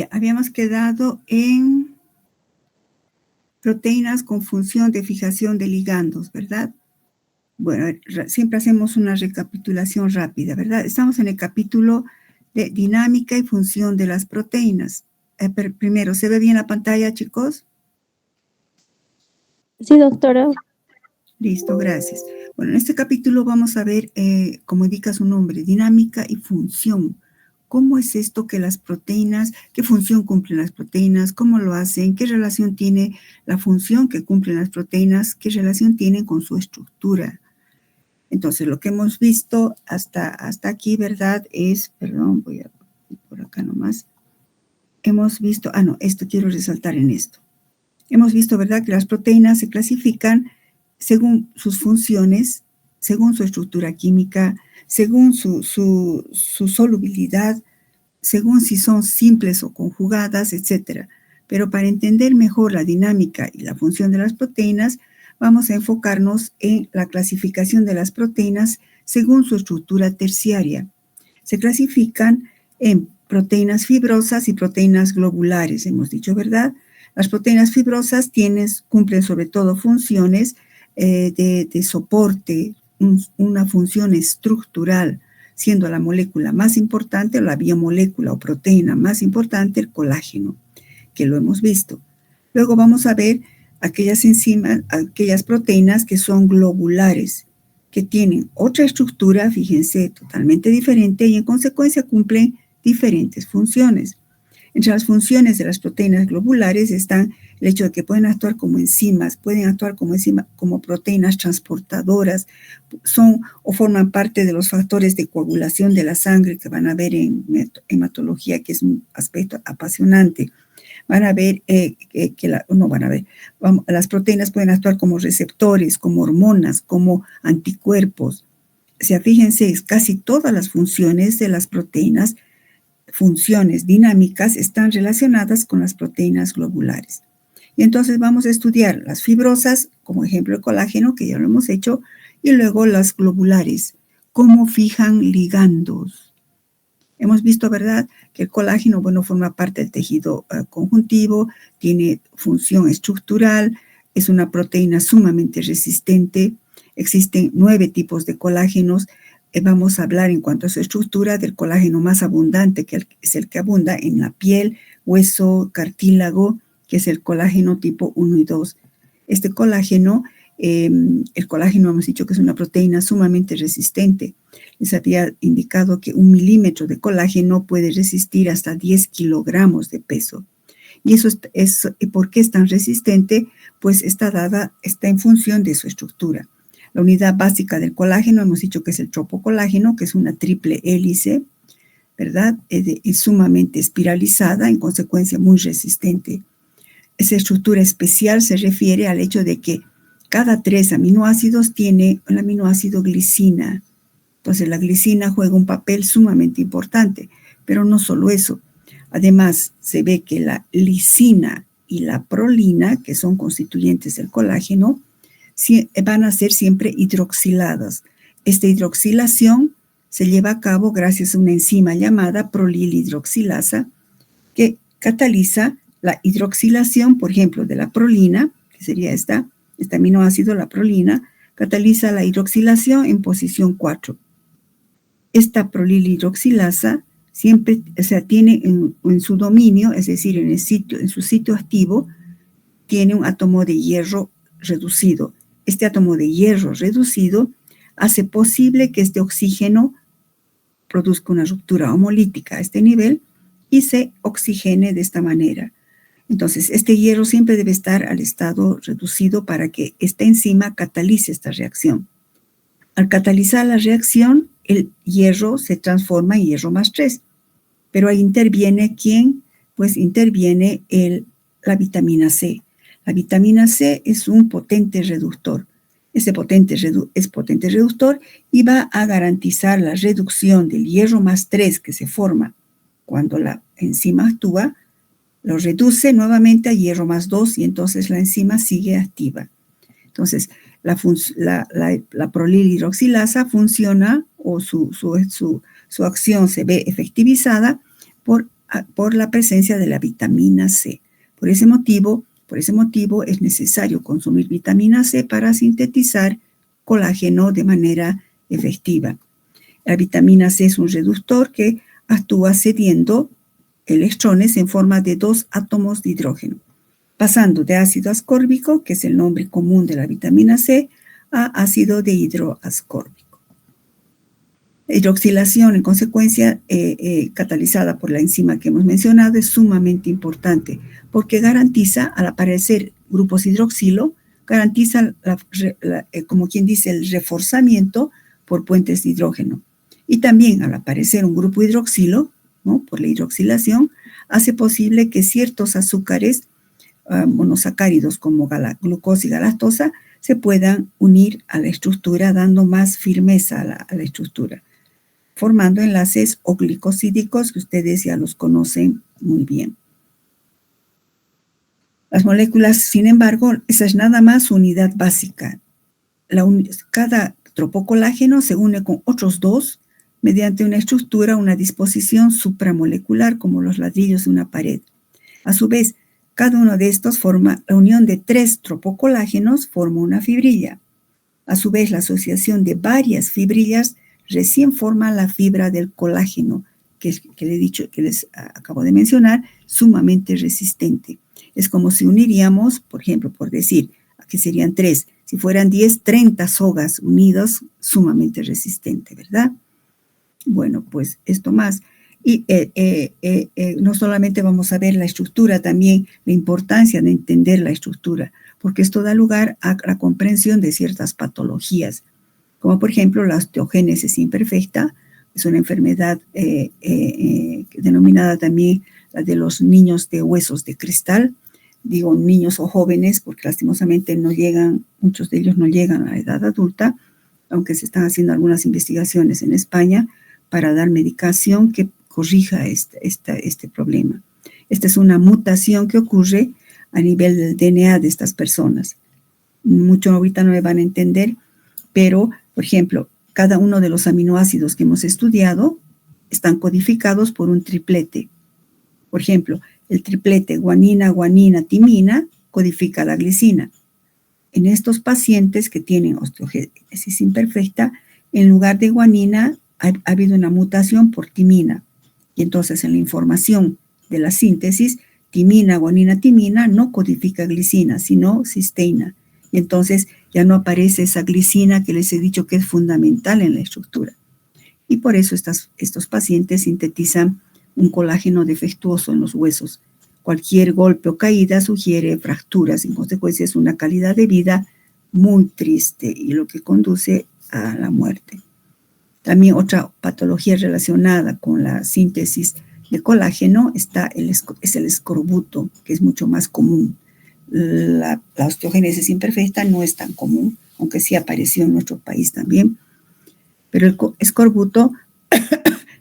Ya habíamos quedado en proteínas con función de fijación de ligandos, ¿verdad? Bueno, siempre hacemos una recapitulación rápida, ¿verdad? Estamos en el capítulo de dinámica y función de las proteínas. Primero, ¿se ve bien la pantalla, chicos? Sí, doctora. Listo, gracias. Bueno, en este capítulo vamos a ver, como indica su nombre, dinámica y función. ¿Cómo es esto que las proteínas, qué función cumplen las proteínas, cómo lo hacen, qué relación tiene la función que cumplen las proteínas, qué relación tienen con su estructura? Entonces, lo que hemos visto hasta aquí, ¿verdad? Perdón, voy a por acá nomás. Hemos visto, esto quiero resaltar en esto. Hemos visto, ¿verdad?, que las proteínas se clasifican según sus funciones, según su estructura química, según su solubilidad, según si son simples o conjugadas, etc. Pero para entender mejor la dinámica y la función de las proteínas, vamos a enfocarnos en la clasificación de las proteínas según su estructura terciaria. Se clasifican en proteínas fibrosas y proteínas globulares, hemos dicho, ¿verdad? Las proteínas fibrosas cumplen sobre todo funciones de soporte, una función estructural, siendo la molécula más importante, la biomolécula o proteína más importante, el colágeno, que lo hemos visto. Luego vamos a ver aquellas proteínas que son globulares, que tienen otra estructura, fíjense, totalmente diferente y en consecuencia cumplen diferentes funciones. Entre las funciones de las proteínas globulares están el hecho de que pueden actuar como enzimas, pueden actuar como proteínas transportadoras, forman parte de los factores de coagulación de la sangre que van a ver en hematología, que es un aspecto apasionante. Las proteínas pueden actuar como receptores, como hormonas, como anticuerpos. O sea, fíjense, casi todas las funciones de las proteínas, funciones dinámicas, están relacionadas con las proteínas globulares. Y entonces vamos a estudiar las fibrosas, como ejemplo el colágeno, que ya lo hemos hecho, y luego las globulares, cómo fijan ligandos. Hemos visto, ¿verdad?, que el colágeno, forma parte del tejido conjuntivo, tiene función estructural, es una proteína sumamente resistente. Existen 9 tipos de colágenos. Vamos a hablar en cuanto a su estructura del colágeno más abundante, que es el que abunda en la piel, hueso, cartílago, que es el colágeno tipo 1 y 2. Este colágeno, el colágeno hemos dicho que es una proteína sumamente resistente. Les había indicado que 1 milímetro de colágeno puede resistir hasta 10 kilogramos de peso. Y ¿y por qué es tan resistente? Pues está en función de su estructura. La unidad básica del colágeno hemos dicho que es el tropocolágeno, que es una triple hélice, ¿verdad? Es sumamente espiralizada, en consecuencia muy resistente. Esa estructura especial se refiere al hecho de que cada 3 aminoácidos tiene el aminoácido glicina. Entonces la glicina juega un papel sumamente importante, pero no solo eso. Además, se ve que la lisina y la prolina, que son constituyentes del colágeno, van a ser siempre hidroxiladas. Esta hidroxilación se lleva a cabo gracias a una enzima llamada prolilhidroxilasa que cataliza la hidroxilación, por ejemplo, de la prolina, que sería este aminoácido, la prolina, cataliza la hidroxilación en posición 4. Esta prolilhidroxilasa siempre, tiene en su dominio, es decir, en su sitio activo, tiene un átomo de hierro reducido. Este átomo de hierro reducido hace posible que este oxígeno produzca una ruptura homolítica a este nivel y se oxigene de esta manera. Entonces, este hierro siempre debe estar al estado reducido para que esta enzima catalice esta reacción. Al catalizar la reacción, el hierro se transforma en hierro más 3. Pero ahí interviene ¿quién? Pues interviene la vitamina C. La vitamina C es un potente reductor. Es potente reductor y va a garantizar la reducción del hierro más 3 que se forma cuando la enzima actúa, lo reduce nuevamente a hierro más 2 y entonces la enzima sigue activa. Entonces, la prolilhidroxilasa funciona o su acción se ve efectivizada por por la presencia de la vitamina C. Por ese motivo es necesario consumir vitamina C para sintetizar colágeno de manera efectiva. La vitamina C es un reductor que actúa cediendo electrones en forma de 2 átomos de hidrógeno, pasando de ácido ascórbico, que es el nombre común de la vitamina C, a ácido dehidroascórbico. La hidroxilación, en consecuencia, catalizada por la enzima que hemos mencionado, es sumamente importante porque garantiza, al aparecer grupos hidroxilo, garantiza, como quien dice, el reforzamiento por puentes de hidrógeno. Y también, al aparecer un grupo hidroxilo, ¿no?, por la hidroxilación, hace posible que ciertos azúcares monosacáridos como glucosa y galactosa se puedan unir a la estructura, dando más firmeza a la estructura, formando enlaces glicosídicos que ustedes ya los conocen muy bien. Las moléculas, sin embargo, esa es nada más su unidad básica. Cada tropocolágeno se une con otros dos mediante una estructura, una disposición supramolecular, como los ladrillos de una pared. A su vez, cada uno de estos forma la unión de 3 tropocolágenos, forma una fibrilla. A su vez, la asociación de varias fibrillas recién forma la fibra del colágeno, que les acabo de mencionar, sumamente resistente. Es como si uniríamos, por ejemplo, por decir, aquí serían 3, si fueran 10, 30 sogas unidas, sumamente resistente, ¿verdad? Bueno, pues esto más. Y no solamente vamos a ver la estructura, también la importancia de entender la estructura, porque esto da lugar a la comprensión de ciertas patologías, como por ejemplo la osteogénesis imperfecta, es una enfermedad denominada también la de los niños de huesos de cristal. Digo niños o jóvenes porque lastimosamente muchos de ellos no llegan a la edad adulta, aunque se están haciendo algunas investigaciones en España para dar medicación que corrija este problema. Esta es una mutación que ocurre a nivel del DNA de estas personas. Mucho ahorita no me van a entender, pero, por ejemplo, cada uno de los aminoácidos que hemos estudiado están codificados por un triplete. Por ejemplo, el triplete guanina, guanina, timina codifica la glicina. En estos pacientes que tienen osteogénesis imperfecta, en lugar de guanina ha habido una mutación por timina. Y entonces en la información de la síntesis, timina, guanina, timina no codifica glicina, sino cisteína. Y entonces ya no aparece esa glicina que les he dicho que es fundamental en la estructura. Y por eso estos pacientes sintetizan un colágeno defectuoso en los huesos. Cualquier golpe o caída sugiere fracturas, en consecuencia es una calidad de vida muy triste y lo que conduce a la muerte. También otra patología relacionada con la síntesis de colágeno es el escorbuto, que es mucho más común. La osteogénesis imperfecta no es tan común, aunque sí apareció en nuestro país también. Pero el escorbuto,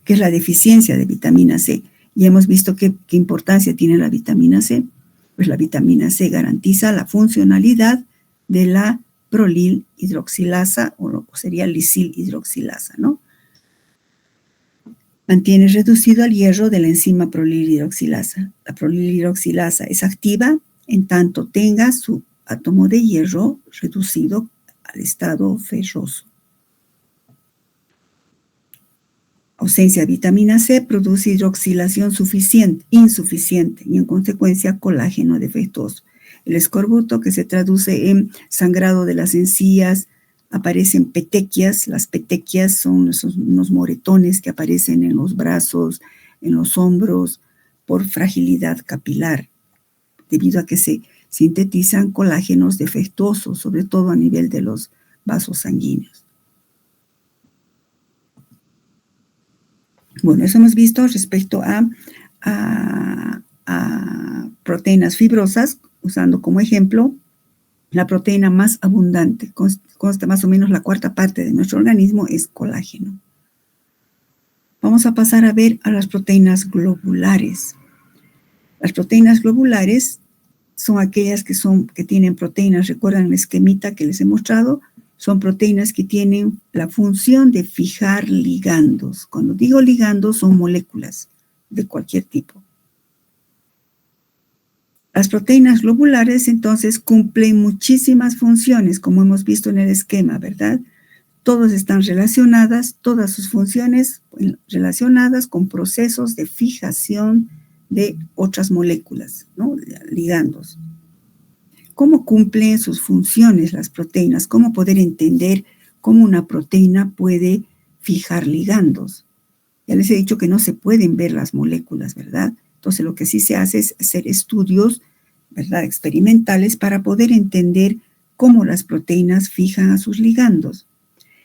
que es la deficiencia de vitamina C, y hemos visto qué importancia tiene la vitamina C. Pues la vitamina C garantiza la funcionalidad de la prolil hidroxilasa, o sería lisil hidroxilasa, ¿no? Mantiene reducido el hierro de la enzima prolil hidroxilasa. La prolil hidroxilasa es activa en tanto tenga su átomo de hierro reducido al estado ferroso. Ausencia de vitamina C produce hidroxilación insuficiente y en consecuencia colágeno defectuoso. El escorbuto, que se traduce en sangrado de las encías, aparecen petequias. Las petequias son unos moretones que aparecen en los brazos, en los hombros, por fragilidad capilar, debido a que se sintetizan colágenos defectuosos, sobre todo a nivel de los vasos sanguíneos. Bueno, eso hemos visto respecto a proteínas fibrosas, usando como ejemplo la proteína más abundante, consta más o menos la 1/4 parte de nuestro organismo, es colágeno. Vamos a pasar a ver a las proteínas globulares. Las proteínas globulares son aquellas que tienen proteínas, recuerdan la esquemita que les he mostrado, son proteínas que tienen la función de fijar ligandos. Cuando digo ligandos, son moléculas, de cualquier tipo. Las proteínas globulares, entonces, cumplen muchísimas funciones, como hemos visto en el esquema, ¿verdad? Todas están relacionadas, todas sus funciones relacionadas con procesos de fijación de otras moléculas, ¿no? Ligandos. ¿Cómo cumplen sus funciones las proteínas? ¿Cómo poder entender cómo una proteína puede fijar ligandos? Ya les he dicho que no se pueden ver las moléculas, ¿verdad? Entonces, lo que sí se hace es hacer estudios, ¿verdad?, experimentales para poder entender cómo las proteínas fijan a sus ligandos.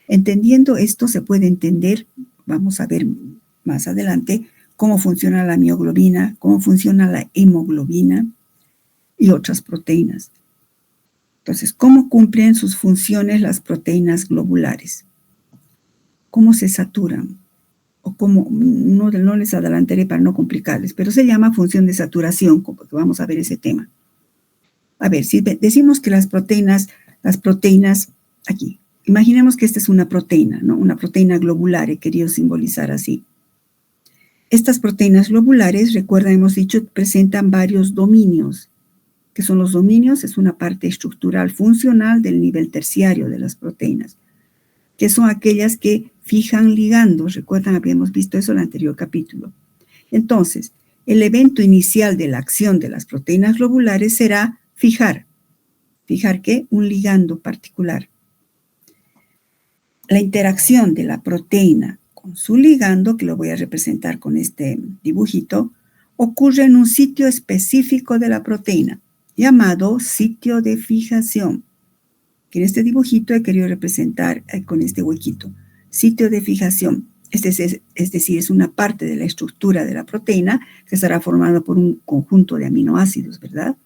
Entendiendo esto, se puede entender, vamos a ver más adelante, cómo funciona la mioglobina, cómo funciona la hemoglobina y otras proteínas. Entonces, ¿cómo cumplen sus funciones las proteínas globulares? ¿Cómo se saturan? O cómo, no les adelantaré para no complicarles, pero se llama función de saturación, porque vamos a ver ese tema. A ver, si decimos que las proteínas, aquí, imaginemos que esta es una proteína, ¿no? Una proteína globular, he querido simbolizar así. Estas proteínas globulares, recuerda, hemos dicho, presentan varios dominios. ¿Qué son los dominios? Es una parte estructural funcional del nivel terciario de las proteínas, que son aquellas que fijan ligandos. Recuerdan, habíamos visto eso en el anterior capítulo. Entonces, el evento inicial de la acción de las proteínas globulares será fijar. ¿Fijar qué? Un ligando particular. La interacción de la proteína con su ligando, que lo voy a representar con este dibujito, ocurre en un sitio específico de la proteína, llamado sitio de fijación, que en este dibujito he querido representar con este huequito. Sitio de fijación, es decir, es una parte de la estructura de la proteína que estará formada por un conjunto de aminoácidos, ¿verdad?,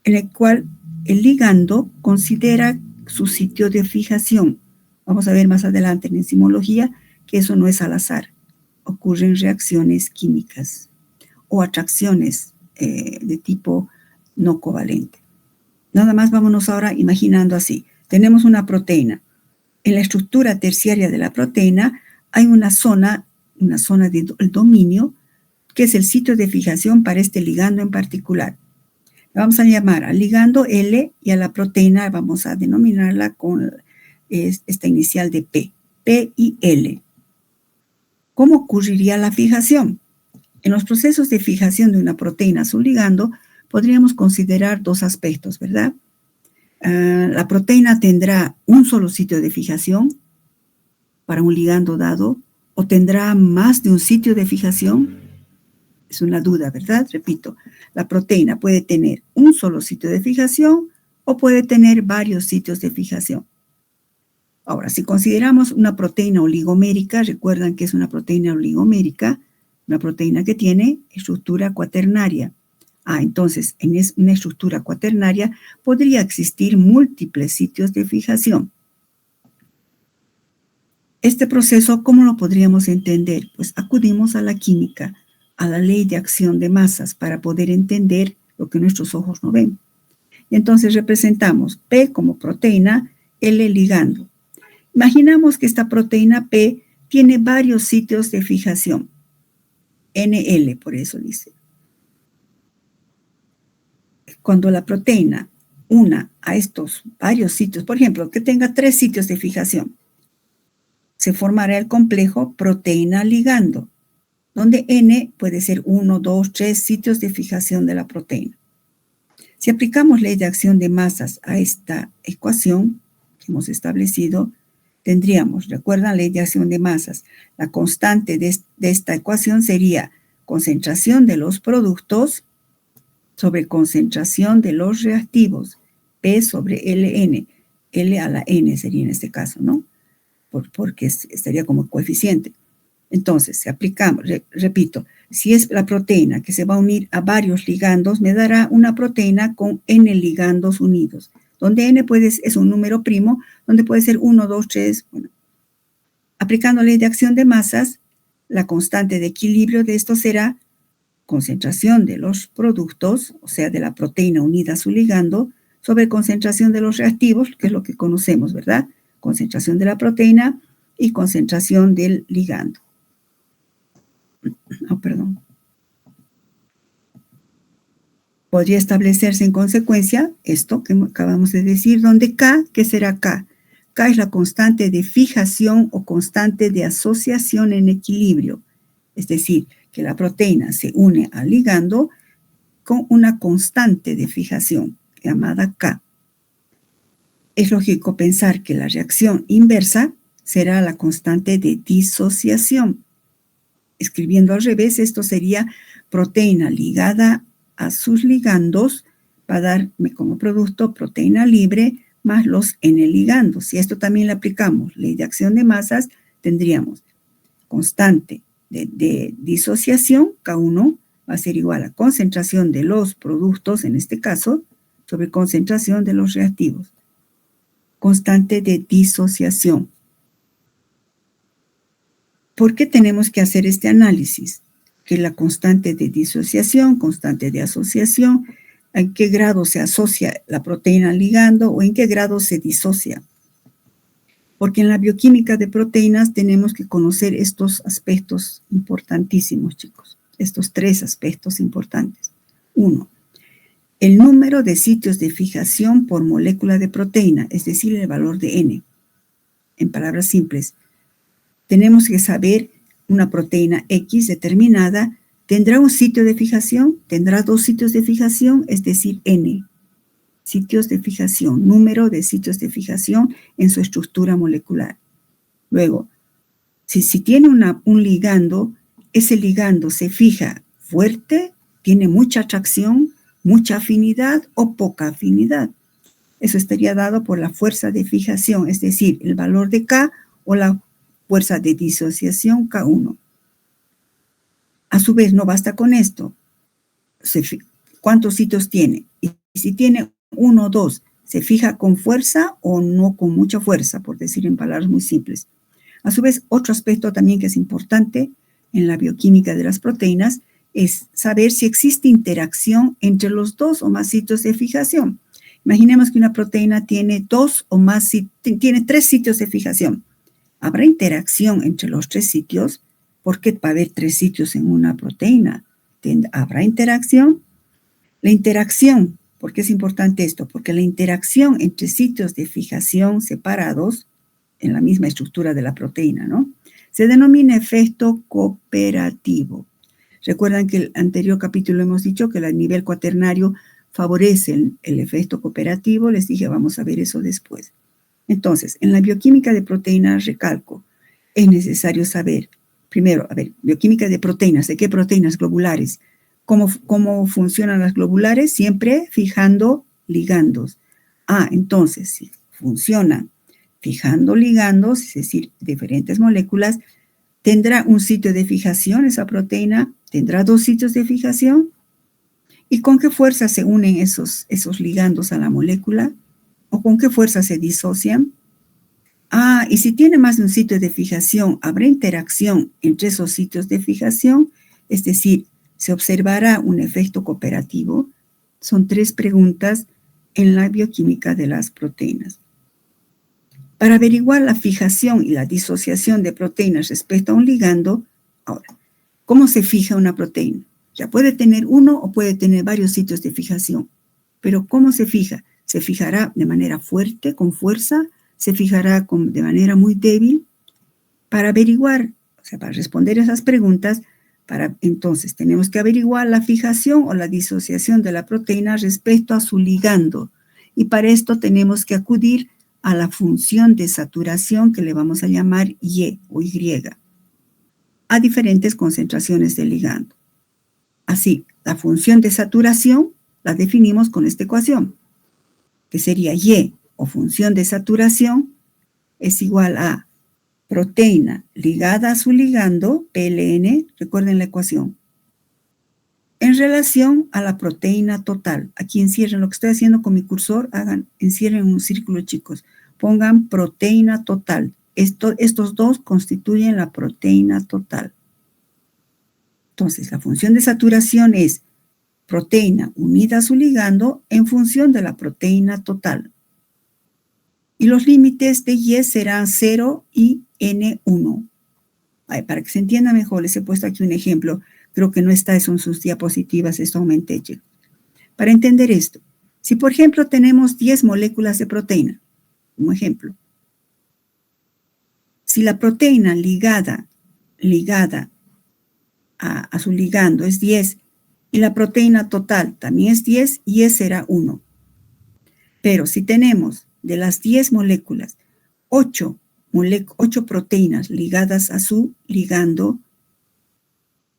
en el cual el ligando considera su sitio de fijación. Vamos a ver más adelante en enzimología que eso no es al azar. Ocurren reacciones químicas o atracciones de tipo no covalente. Nada más vámonos ahora imaginando así. Tenemos una proteína. En la estructura terciaria de la proteína hay una zona de dominio que es el sitio de fijación para este ligando en particular. Vamos a llamar al ligando L y a la proteína vamos a denominarla con esta inicial de P. P y L. ¿Cómo ocurriría la fijación? En los procesos de fijación de una proteína a su ligando podríamos considerar dos aspectos, ¿verdad? La proteína tendrá un solo sitio de fijación para un ligando dado o tendrá más de un sitio de fijación. Es una duda, ¿verdad? Repito, la proteína puede tener un solo sitio de fijación o puede tener varios sitios de fijación. Ahora, si consideramos una proteína oligomérica, recuerdan que es una proteína oligomérica, una proteína que tiene estructura cuaternaria. Entonces, en una estructura cuaternaria podría existir múltiples sitios de fijación. Este proceso, ¿cómo lo podríamos entender? Pues acudimos a la química, a la ley de acción de masas para poder entender lo que nuestros ojos no ven. Y entonces representamos P como proteína, L ligando. Imaginamos que esta proteína P tiene varios sitios de fijación. NL, por eso dice. Cuando la proteína una a estos varios sitios, por ejemplo, que tenga 3 sitios de fijación, se formará el complejo proteína ligando, donde N puede ser 1, 2, 3 sitios de fijación de la proteína. Si aplicamos ley de acción de masas a esta ecuación que hemos establecido, tendríamos, recuerdan, ley de acción de masas, la constante de esta ecuación sería concentración de los productos sobre concentración de los reactivos, P sobre Ln, L a la N sería en este caso, ¿no? Porque estaría como coeficiente. Entonces, si aplicamos, repito, si es la proteína que se va a unir a varios ligandos, me dará una proteína con N ligandos unidos, donde N es un número primo, donde puede ser 1, 2, 3. Bueno, aplicando ley de acción de masas, la constante de equilibrio de esto será concentración de los productos, o sea, de la proteína unida a su ligando, sobre concentración de los reactivos, que es lo que conocemos, ¿verdad? Concentración de la proteína y concentración del ligando. perdón. Podría establecerse en consecuencia esto que acabamos de decir, donde K, ¿qué será K? K es la constante de fijación o constante de asociación en equilibrio. Es decir, que la proteína se une al ligando con una constante de fijación llamada K. Es lógico pensar que la reacción inversa será la constante de disociación. Escribiendo al revés, esto sería proteína ligada a sus ligandos para darme como producto proteína libre más los N-ligandos. Si esto también le aplicamos ley de acción de masas, tendríamos constante de disociación, K1, va a ser igual a concentración de los productos, en este caso, sobre concentración de los reactivos. Constante de disociación. ¿Por qué tenemos que hacer este análisis? Que la constante de disociación, constante de asociación, en qué grado se asocia la proteína al ligando o en qué grado se disocia. Porque en la bioquímica de proteínas tenemos que conocer estos aspectos importantísimos, chicos. Estos tres aspectos importantes. 1. El número de sitios de fijación por molécula de proteína, es decir, el valor de N. En palabras simples, tenemos que saber una proteína X determinada, ¿tendrá un sitio de fijación? ¿Tendrá dos sitios de fijación? Es decir, N. Sitios de fijación, número de sitios de fijación en su estructura molecular. Luego, si tiene un ligando, ese ligando se fija fuerte, tiene mucha atracción, mucha afinidad o poca afinidad. Eso estaría dado por la fuerza de fijación, es decir, el valor de K o la fuerza de disociación K1. A su vez, no basta con esto. ¿Cuántos sitios tiene? Y si tiene 1 o 2, ¿se fija con fuerza o no con mucha fuerza? Por decir en palabras muy simples. A su vez, otro aspecto también que es importante en la bioquímica de las proteínas es saber si existe interacción entre los 2 o más sitios de fijación. Imaginemos que una proteína tiene 2 o más, tiene 3 sitios de fijación. ¿Habrá interacción entre los 3 sitios? ¿Por qué va a haber 3 sitios en una proteína? ¿Habrá interacción? La interacción, ¿por qué es importante esto? Porque la interacción entre sitios de fijación separados en la misma estructura de la proteína, ¿no? Se denomina efecto cooperativo. Recuerdan que en el anterior capítulo hemos dicho que el nivel cuaternario favorece el efecto cooperativo. Les dije, vamos a ver eso después. Entonces, en la bioquímica de proteínas, recalco, es necesario saber, primero, bioquímica de proteínas, ¿de qué proteínas globulares? ¿Cómo funcionan las globulares? Siempre fijando ligandos. Entonces, si funciona fijando ligandos, es decir, diferentes moléculas, ¿tendrá un sitio de fijación esa proteína? ¿Tendrá 2 sitios de fijación? ¿Y con qué fuerza se unen esos ligandos a la molécula? ¿O con qué fuerza se disocian? Y si tiene más de un sitio de fijación, ¿habrá interacción entre esos sitios de fijación? Es decir, ¿se observará un efecto cooperativo? Son 3 preguntas en la bioquímica de las proteínas. Para averiguar la fijación y la disociación de proteínas respecto a un ligando, ahora, ¿cómo se fija una proteína? Ya puede tener uno o puede tener varios sitios de fijación, pero ¿cómo se fija? ¿Se fijará de manera fuerte, con fuerza? ¿Se fijará de manera muy débil? Para averiguar, para responder esas preguntas, entonces tenemos que averiguar la fijación o la disociación de la proteína respecto a su ligando. Y para esto tenemos que acudir a la función de saturación que le vamos a llamar Y o Y, a diferentes concentraciones del ligando. Así, la función de saturación la definimos con esta ecuación, que sería Y o función de saturación es igual a proteína ligada a su ligando, PLN, recuerden la ecuación, en relación a la proteína total. Aquí encierren lo que estoy haciendo con mi cursor, encierren un círculo, chicos. Pongan proteína total. Estos dos constituyen la proteína total. Entonces, la función de saturación es proteína unida a su ligando en función de la proteína total. Y los límites de Y serán 0 y N1. Para que se entienda mejor, les he puesto aquí un ejemplo. Creo que no está eso en sus diapositivas, esto aumenté. Para entender esto, si por ejemplo tenemos 10 moléculas de proteína, un ejemplo. Si la proteína ligada a su ligando es 10 y la proteína total también es 10, y ese será 1. Pero si tenemos de las 10 moléculas 8 proteínas ligadas a su ligando,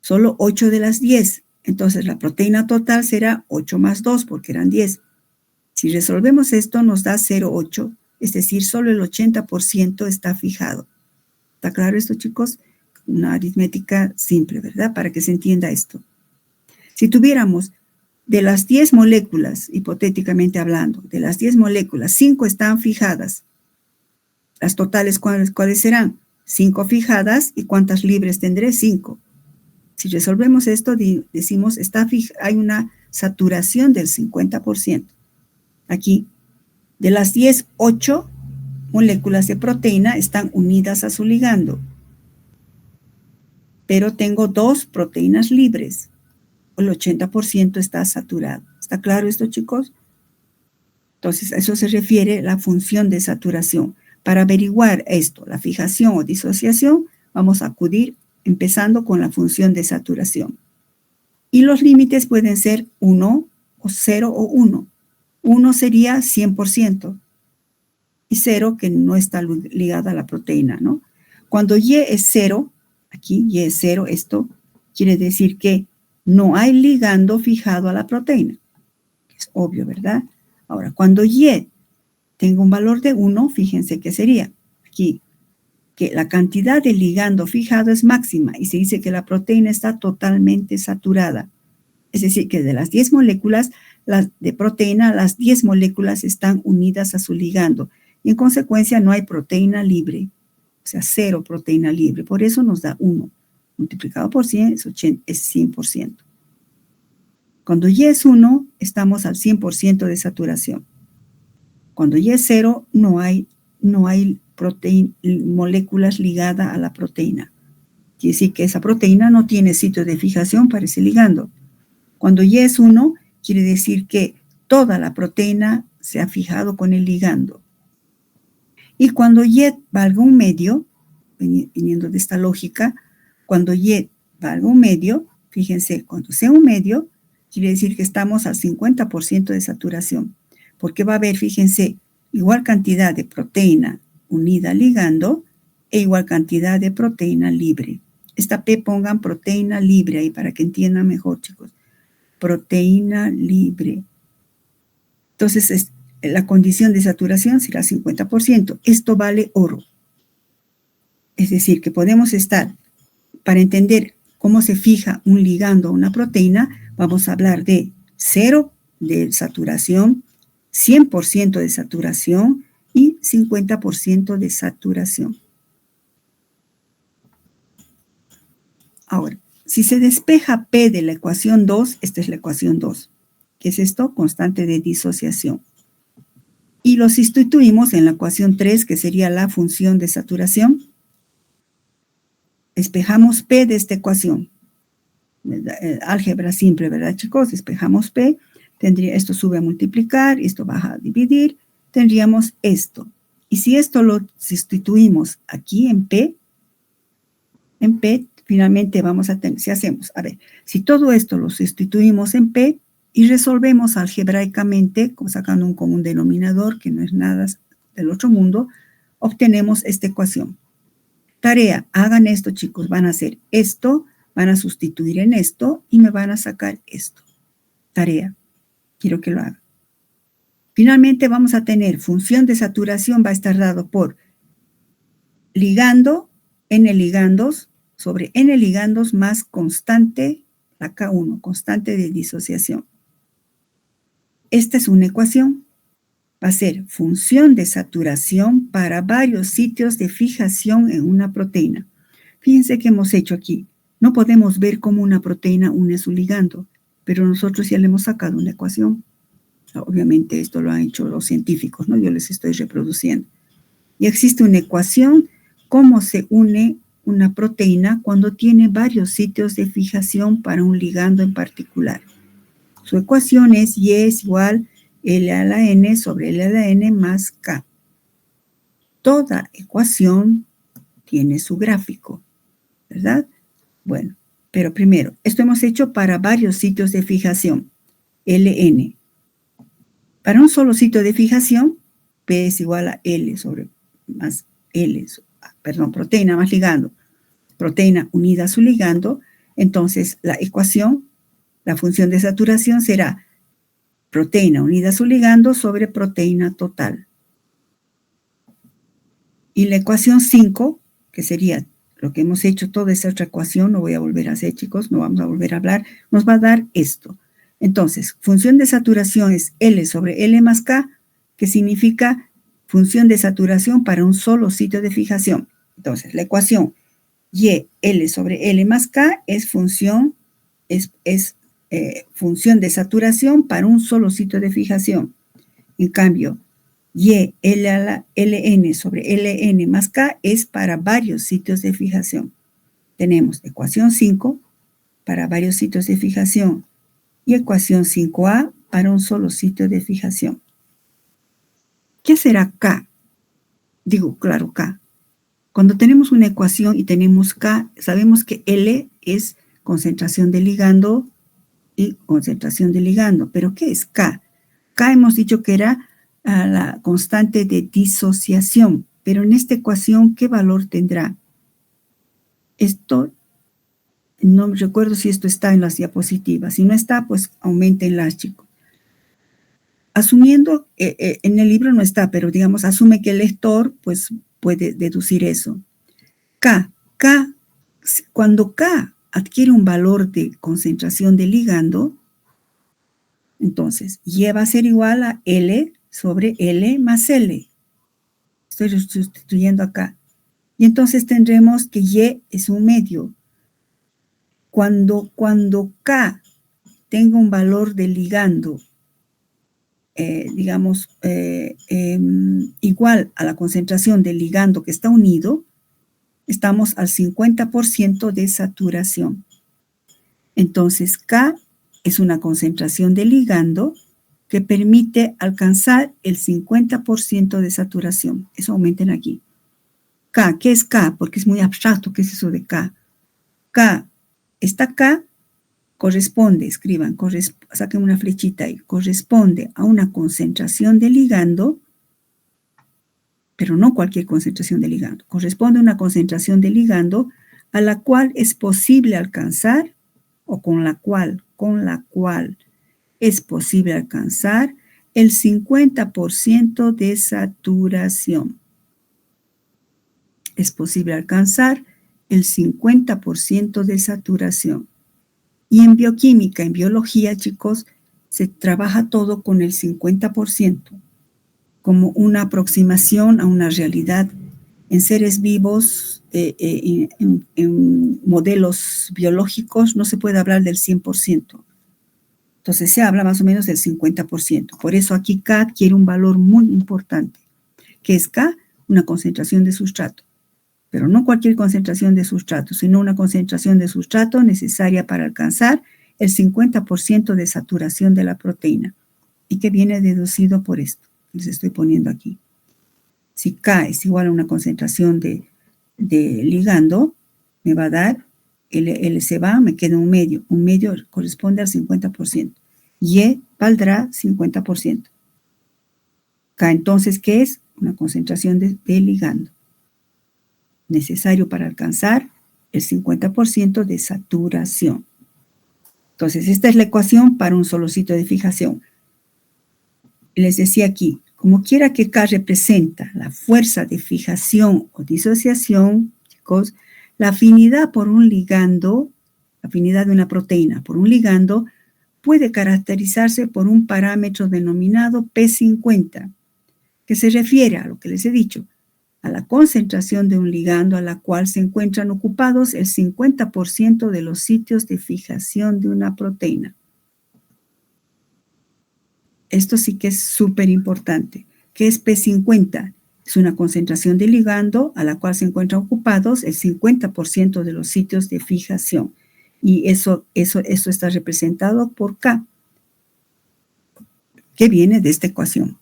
solo 8 de las 10. Entonces la proteína total será 8 más 2 porque eran 10. Si resolvemos esto nos da 0,8, es decir, solo el 80% está fijado. ¿Está claro esto, chicos? Una aritmética simple, ¿verdad? Para que se entienda esto. Si tuviéramos de las 10 moléculas, hipotéticamente hablando, de las 10 moléculas, 5 están fijadas. Las totales, ¿cuáles serán? 5 fijadas, ¿y cuántas libres tendré? 5. Si resolvemos esto, decimos, hay una saturación del 50%. Aquí, de las 10, 8 moléculas de proteína están unidas a su ligando. Pero tengo 2 proteínas libres. El 80% está saturado. ¿Está claro esto, chicos? Entonces, a eso se refiere la función de saturación. Para averiguar esto, la fijación o disociación, vamos a acudir empezando con la función de saturación. Y los límites pueden ser 1 o 0 o 1. 1 sería 100% y 0 que no está ligada a la proteína, ¿no? Cuando Y es 0, aquí Y es 0, esto quiere decir que no hay ligando fijado a la proteína. Es obvio, ¿verdad? Ahora, cuando Y tenga un valor de 1, fíjense qué sería. Aquí, que la cantidad de ligando fijado es máxima y se dice que la proteína está totalmente saturada. Es decir, que de las 10 moléculas de proteína, las 10 moléculas están unidas a su ligando. Y en consecuencia no hay proteína libre. O sea, 0 proteína libre. Por eso nos da 1. Multiplicado por 100 es 100%. Cuando Y es 1, estamos al 100% de saturación. Cuando Y es 0, no hay moléculas ligadas a la proteína. Quiere decir que esa proteína no tiene sitio de fijación para ese ligando. Cuando Y es 1, quiere decir que toda la proteína se ha fijado con el ligando. Y cuando Y valga un medio, viniendo de esta lógica, cuando Y valga un medio, fíjense, cuando sea un medio, quiere decir que estamos al 50% de saturación. Porque va a haber, fíjense, igual cantidad de proteína unida al ligando e igual cantidad de proteína libre. Esta P pongan proteína libre ahí para que entiendan mejor, chicos. Proteína libre. Entonces, la condición de saturación será 50%. Esto vale oro. Es decir, que podemos estar, para entender cómo se fija un ligando a una proteína, vamos a hablar de 0 de saturación, 100% de saturación y 50% de saturación. Ahora, si se despeja P de la ecuación 2, esta es la ecuación 2. ¿Qué es esto? Constante de disociación. Y lo sustituimos en la ecuación 3, que sería la función de saturación. Despejamos P de esta ecuación. Álgebra simple, ¿verdad, chicos? Despejamos P. Esto sube a multiplicar, esto baja a dividir. Tendríamos esto. Y si esto lo sustituimos aquí en P, finalmente vamos a tener, si todo esto lo sustituimos en P y resolvemos algebraicamente, sacando un común denominador, que no es nada del otro mundo, obtenemos esta ecuación. Tarea, hagan esto, chicos, van a hacer esto, van a sustituir en esto y me van a sacar esto. Tarea, quiero que lo hagan. Finalmente vamos a tener función de saturación, va a estar dado por ligando, n ligandos, sobre n ligandos más constante, la K1, constante de disociación. Esta es una ecuación. Va a ser función de saturación para varios sitios de fijación en una proteína. Fíjense que hemos hecho aquí. No podemos ver cómo una proteína une su ligando, pero nosotros ya le hemos sacado una ecuación. Obviamente esto lo han hecho los científicos, ¿no? Yo les estoy reproduciendo. Y existe una ecuación, cómo se une una proteína cuando tiene varios sitios de fijación para un ligando en particular. Su ecuación es Y es igual L a la N sobre L a la N más K. Toda ecuación tiene su gráfico, ¿verdad? Bueno, pero primero, esto hemos hecho para varios sitios de fijación, Ln. Para un solo sitio de fijación, P es igual a L sobre más L, perdón, proteína más ligando, proteína unida a su ligando, entonces la ecuación, la función de saturación será proteína unida a su ligando sobre proteína total. Y la ecuación 5, que sería lo que hemos hecho, toda esa otra ecuación, no voy a volver a hacer, chicos, no vamos a volver a hablar, nos va a dar esto. Entonces, función de saturación es L sobre L más K, que significa función de saturación para un solo sitio de fijación. Entonces, la ecuación Y, L sobre L más K es función de saturación para un solo sitio de fijación. En cambio, Y, Ln sobre Ln más K es para varios sitios de fijación. Tenemos ecuación 5 para varios sitios de fijación y ecuación 5a para un solo sitio de fijación. ¿Qué será K? Digo, claro, K. Cuando tenemos una ecuación y tenemos K, sabemos que L es concentración de ligando y concentración de ligando. ¿Pero qué es K? K hemos dicho que era la constante de disociación, pero en esta ecuación, ¿qué valor tendrá? Esto, no me recuerdo si esto está en las diapositivas. Si no está, pues aumentenlas, chicos. Asumiendo, en el libro no está, pero digamos, asume que el lector, pues, puede deducir eso. Cuando K adquiere un valor de concentración de ligando, entonces, Y va a ser igual a L sobre L más L. Estoy sustituyendo acá. Y entonces tendremos que Y es un medio. Cuando K tenga un valor de ligando, digamos, igual a la concentración del ligando que está unido, estamos al 50% de saturación. Entonces, K es una concentración de ligando que permite alcanzar el 50% de saturación. Eso aumenten aquí. K, ¿qué es K? Porque es muy abstracto, ¿qué es eso de K? K, esta K corresponde, escriban, saquen una flechita ahí, corresponde a una concentración de ligando, pero no cualquier concentración de ligando, corresponde a una concentración de ligando a la cual es posible alcanzar, o con la cual es posible alcanzar el 50% de saturación. Es posible alcanzar el 50% de saturación. Y en bioquímica, en biología, chicos, se trabaja todo con el 50%, como una aproximación a una realidad en seres vivos, en modelos biológicos, no se puede hablar del 100%. Entonces se habla más o menos del 50%. Por eso aquí K adquiere un valor muy importante. ¿Qué es K? Una concentración de sustrato. Pero no cualquier concentración de sustrato, sino una concentración de sustrato necesaria para alcanzar el 50% de saturación de la proteína. Y que viene deducido por esto. Les estoy poniendo aquí. Si K es igual a una concentración de ligando, me va a dar, L se va, me queda un medio. Un medio corresponde al 50%. Y valdrá 50%. K entonces, ¿qué es? Una concentración de ligando. Necesario para alcanzar el 50% de saturación. Entonces, esta es la ecuación para un solo sitio de fijación. Les decía aquí, como quiera que K representa la fuerza de fijación o disociación, chicos, la afinidad por un ligando, la afinidad de una proteína por un ligando, puede caracterizarse por un parámetro denominado P50, que se refiere a lo que les he dicho, a la concentración de un ligando a la cual se encuentran ocupados el 50% de los sitios de fijación de una proteína. Esto sí que es súper importante. ¿Qué es P50? Es una concentración de ligando a la cual se encuentran ocupados el 50% de los sitios de fijación. Y eso está representado por K, que viene de esta ecuación.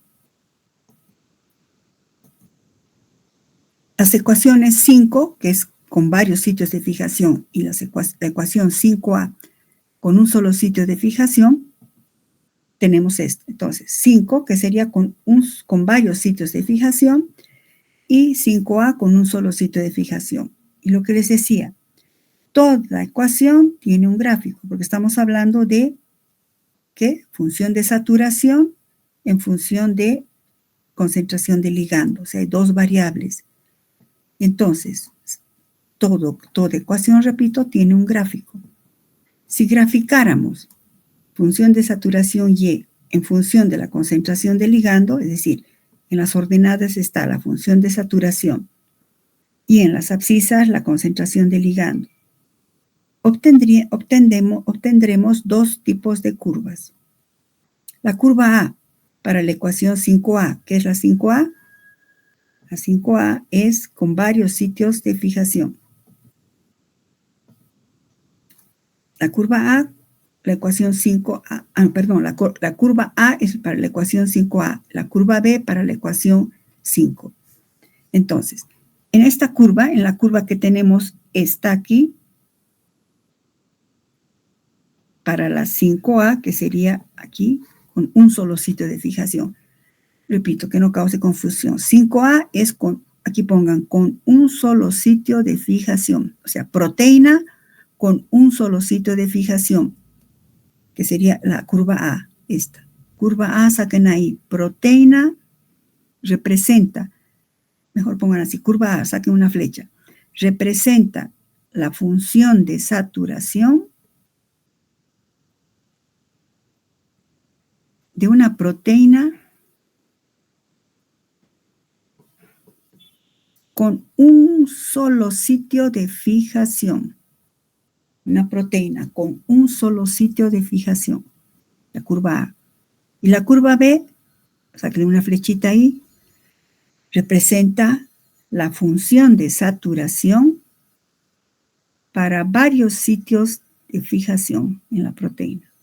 Las ecuaciones 5, que es con varios sitios de fijación, y la ecuación 5A con un solo sitio de fijación, tenemos esto. Entonces, 5, que sería con varios sitios de fijación, y 5A con un solo sitio de fijación. Y lo que les decía, toda ecuación tiene un gráfico, porque estamos hablando de, ¿qué? Función de saturación en función de concentración de ligando. O sea, hay dos variables. Entonces, toda ecuación, repito, tiene un gráfico. Si graficáramos función de saturación Y en función de la concentración de ligando, es decir, en las ordenadas está la función de saturación y en las abscisas la concentración de ligando, obtendremos dos tipos de curvas. La curva A para la ecuación 5A. ¿Qué es la 5A? La 5A es con varios sitios de fijación. La curva A, la ecuación 5A, la curva A es para la ecuación 5A, la curva B para la ecuación 5. Entonces, en la curva que tenemos está aquí, para la 5A, que sería aquí, con un solo sitio de fijación. Repito, que no cause confusión. 5A es aquí pongan, con un solo sitio de fijación. O sea, proteína con un solo sitio de fijación, que sería la curva A, esta. Curva A, saquen ahí, proteína representa, mejor pongan así, curva A, saquen una flecha, representa la función de saturación de una proteína con un solo sitio de fijación. Una proteína con un solo sitio de fijación, la curva A. Y la curva B, saquen una flechita ahí, representa la función de saturación para varios sitios de fijación en la proteína.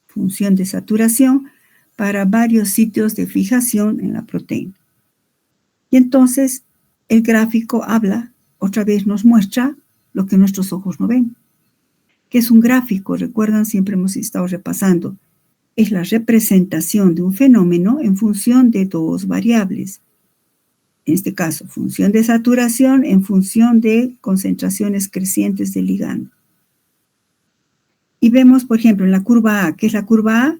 Función de saturación para varios sitios de fijación en la proteína. Y entonces el gráfico habla, otra vez nos muestra lo que nuestros ojos no ven. ¿Qué es un gráfico? Recuerdan, siempre hemos estado repasando. Es la representación de un fenómeno en función de dos variables. En este caso, función de saturación en función de concentraciones crecientes de ligando. Y vemos, por ejemplo, en la curva A, ¿qué es la curva A?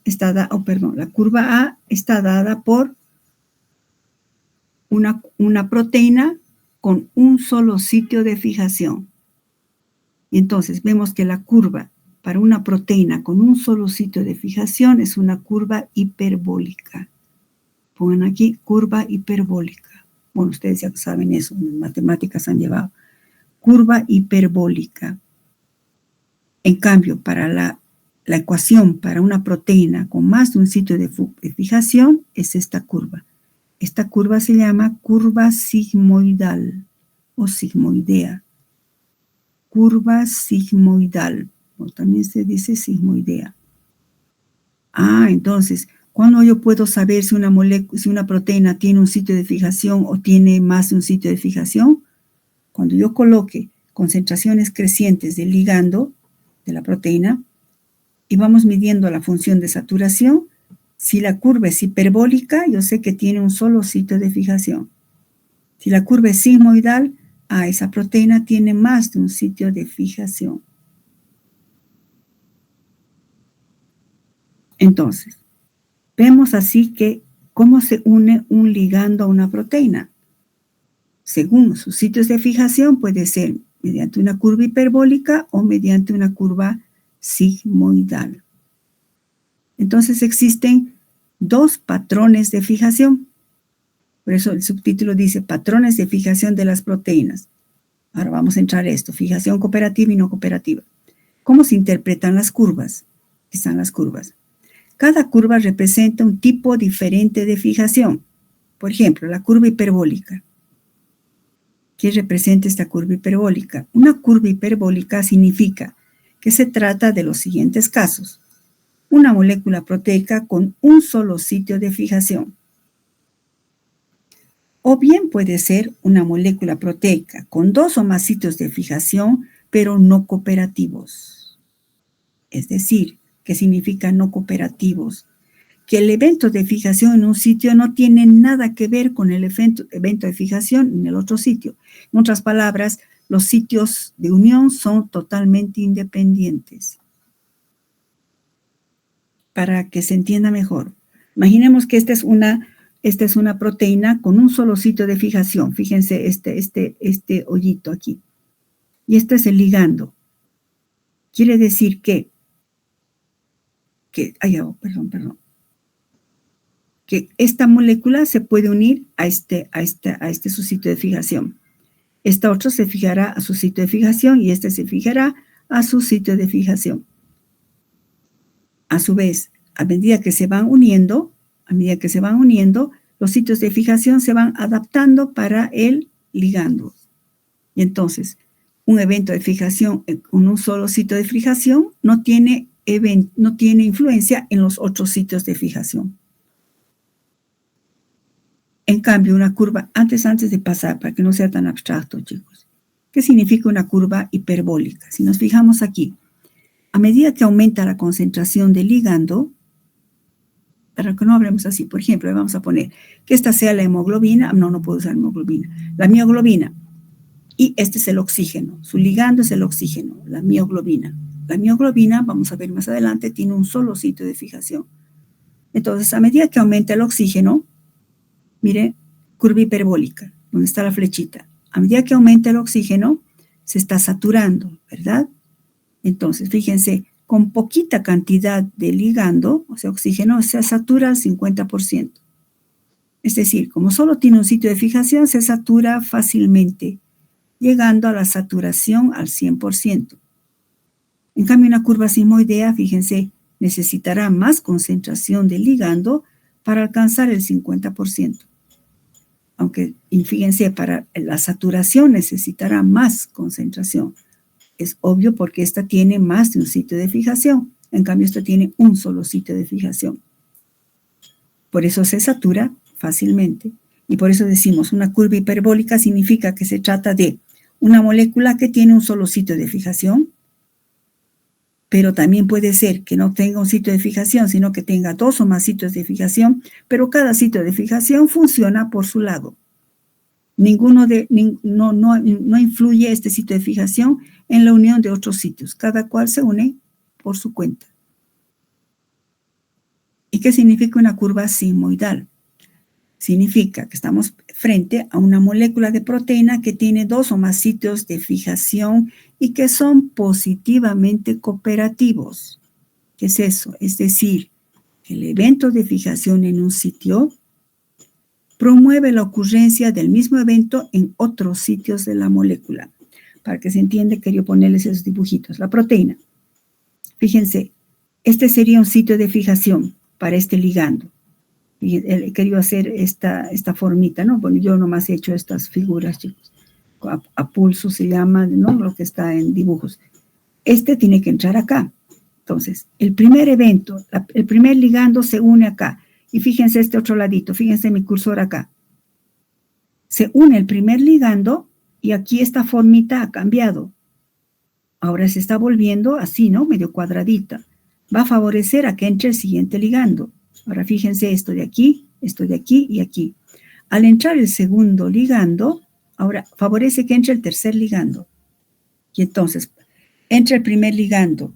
La curva A está dada por una proteína con un solo sitio de fijación. Y entonces vemos que la curva para una proteína con un solo sitio de fijación es una curva hiperbólica. Pongan aquí curva hiperbólica. Bueno, ustedes ya saben eso, en matemáticas han llevado. Curva hiperbólica. En cambio, para la ecuación para una proteína con más de un sitio de fijación es esta curva. Esta curva se llama curva sigmoidal o sigmoidea. Curva sigmoidal, o también se dice sigmoidea. Entonces, ¿cuándo yo puedo saber si una proteína tiene un sitio de fijación o tiene más de un sitio de fijación? Cuando yo coloque concentraciones crecientes del ligando de la proteína y vamos midiendo la función de saturación, si la curva es hiperbólica, yo sé que tiene un solo sitio de fijación. Si la curva es sigmoidal, esa proteína tiene más de un sitio de fijación. Entonces, vemos así que cómo se une un ligando a una proteína. Según sus sitios de fijación, puede ser mediante una curva hiperbólica o mediante una curva sigmoidal. Entonces existen dos patrones de fijación. Por eso el subtítulo dice patrones de fijación de las proteínas. Ahora vamos a entrar a esto, fijación cooperativa y no cooperativa. ¿Cómo se interpretan las curvas? Aquí están las curvas. Cada curva representa un tipo diferente de fijación. Por ejemplo, la curva hiperbólica. ¿Qué representa esta curva hiperbólica? Una curva hiperbólica significa que se trata de los siguientes casos. Una molécula proteica con un solo sitio de fijación. O bien puede ser una molécula proteica con dos o más sitios de fijación, pero no cooperativos. Es decir, ¿qué significa no cooperativos? Que el evento de fijación en un sitio no tiene nada que ver con el evento de fijación en el otro sitio. En otras palabras, los sitios de unión son totalmente independientes. Para que se entienda mejor, imaginemos que esta es una proteína con un solo sitio de fijación. Fíjense este hoyito aquí. Y este es el ligando. Quiere decir que esta molécula se puede unir a este su sitio de fijación. Esta otra se fijará a su sitio de fijación y este se fijará a su sitio de fijación. A su vez, a medida que se van uniendo, los sitios de fijación se van adaptando para el ligando. Y entonces, un evento de fijación con un solo sitio de fijación no tiene influencia en los otros sitios de fijación. En cambio, una curva, antes de pasar, para que no sea tan abstracto, chicos, ¿qué significa una curva hiperbólica? Si nos fijamos aquí, a medida que aumenta la concentración del ligando, para que no hablemos así, por ejemplo, vamos a poner que esta sea la hemoglobina, no puedo usar hemoglobina, la mioglobina, y este es el oxígeno, su ligando es el oxígeno, la mioglobina. La mioglobina, vamos a ver más adelante, tiene un solo sitio de fijación. Entonces, a medida que aumenta el oxígeno, mire, curva hiperbólica, donde está la flechita. A medida que aumenta el oxígeno, se está saturando, ¿verdad? Entonces, fíjense, con poquita cantidad de ligando, o sea, oxígeno, se satura al 50%. Es decir, como solo tiene un sitio de fijación, se satura fácilmente, llegando a la saturación al 100%. En cambio, una curva sigmoidea, fíjense, necesitará más concentración de ligando para alcanzar el 50%. Aunque, fíjense, para la saturación necesitará más concentración. Es obvio porque esta tiene más de un sitio de fijación. En cambio, esta tiene un solo sitio de fijación. Por eso se satura fácilmente. Y por eso decimos, una curva hiperbólica significa que se trata de una molécula que tiene un solo sitio de fijación, pero también puede ser que no tenga un sitio de fijación, sino que tenga dos o más sitios de fijación, pero cada sitio de fijación funciona por su lado. No influye este sitio de fijación en la unión de otros sitios. Cada cual se une por su cuenta. ¿Y qué significa una curva sigmoidal? Significa que estamos frente a una molécula de proteína que tiene dos o más sitios de fijación y que son positivamente cooperativos. ¿Qué es eso? Es decir, el evento de fijación en un sitio promueve la ocurrencia del mismo evento en otros sitios de la molécula. Para que se entienda, quería ponerles esos dibujitos. La proteína. Fíjense, este sería un sitio de fijación para este ligando. He querido hacer esta formita, ¿no? Bueno, yo nomás he hecho estas figuras, chicos. A pulso se llama, ¿no? Lo que está en dibujos. Este tiene que entrar acá. Entonces, el primer evento, el primer ligando se une acá. Y fíjense este otro ladito, fíjense mi cursor acá. Se une el primer ligando y aquí esta formita ha cambiado. Ahora se está volviendo así, ¿no? Medio cuadradita. Va a favorecer a que entre el siguiente ligando. Ahora fíjense esto de aquí y aquí. Al entrar el segundo ligando, ahora favorece que entre el tercer ligando. Y entonces, entra el primer ligando,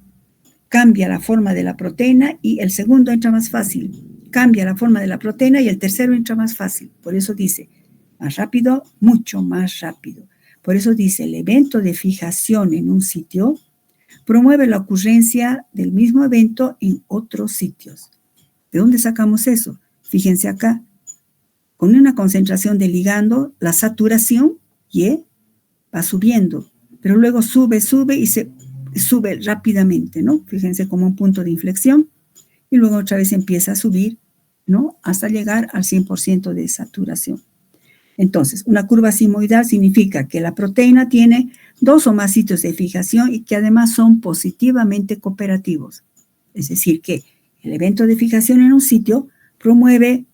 cambia la forma de la proteína y el segundo entra más fácil. Cambia la forma de la proteína y el tercero entra más fácil. Por eso dice, más rápido, mucho más rápido. Por eso dice, el evento de fijación en un sitio promueve la ocurrencia del mismo evento en otros sitios. ¿De dónde sacamos eso? Fíjense acá. Con una concentración de ligando, la saturación, Y, va subiendo. Pero luego sube y se sube rápidamente, ¿no? Fíjense como un punto de inflexión. Y luego otra vez empieza a subir ¿no? Hasta llegar al 100% de saturación. Entonces, una curva sigmoidal significa que la proteína tiene 2 o más sitios de fijación y que además son positivamente cooperativos. Es decir, que el evento de fijación en un sitio promueve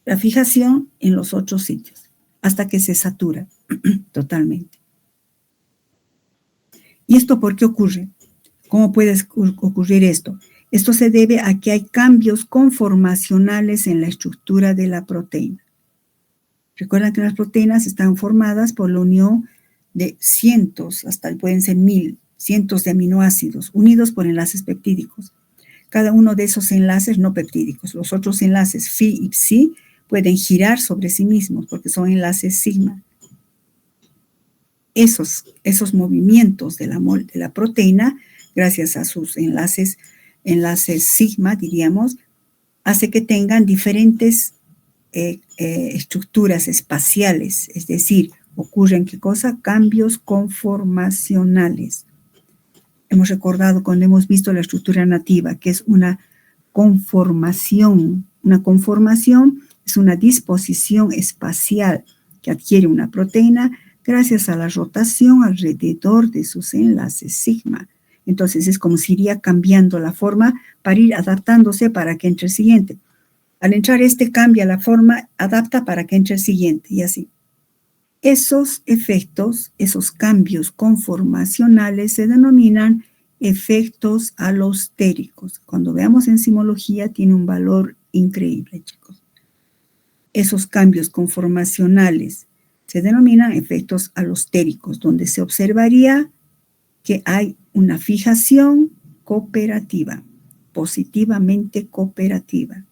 la fijación en los otros sitios hasta que se satura totalmente. ¿Y esto por qué ocurre? ¿Cómo puede ocurrir esto? Esto se debe a que hay cambios conformacionales en la estructura de la proteína. Recuerden que las proteínas están formadas por la unión de cientos, hasta pueden ser 1000, cientos de aminoácidos unidos por enlaces peptídicos. Cada uno de esos enlaces no peptídicos, los otros enlaces Phi y Psi, pueden girar sobre sí mismos porque son enlaces sigma. Esos movimientos de la proteína, gracias a sus enlaces sigma, diríamos, hace que tengan diferentes estructuras espaciales, es decir, ocurren, ¿qué cosa? Cambios conformacionales. Hemos recordado cuando hemos visto la estructura nativa, que es una conformación. Una conformación es una disposición espacial que adquiere una proteína gracias a la rotación alrededor de sus enlaces sigma. Entonces es como si iría cambiando la forma para ir adaptándose para que entre el siguiente. Al entrar cambia la forma, adapta para que entre el siguiente y así. Esos efectos, esos cambios conformacionales se denominan efectos alostéricos. Cuando veamos enzimología tiene un valor increíble, chicos. Esos cambios conformacionales se denominan efectos alostéricos, donde se observaría que hay una fijación cooperativa, positivamente cooperativa.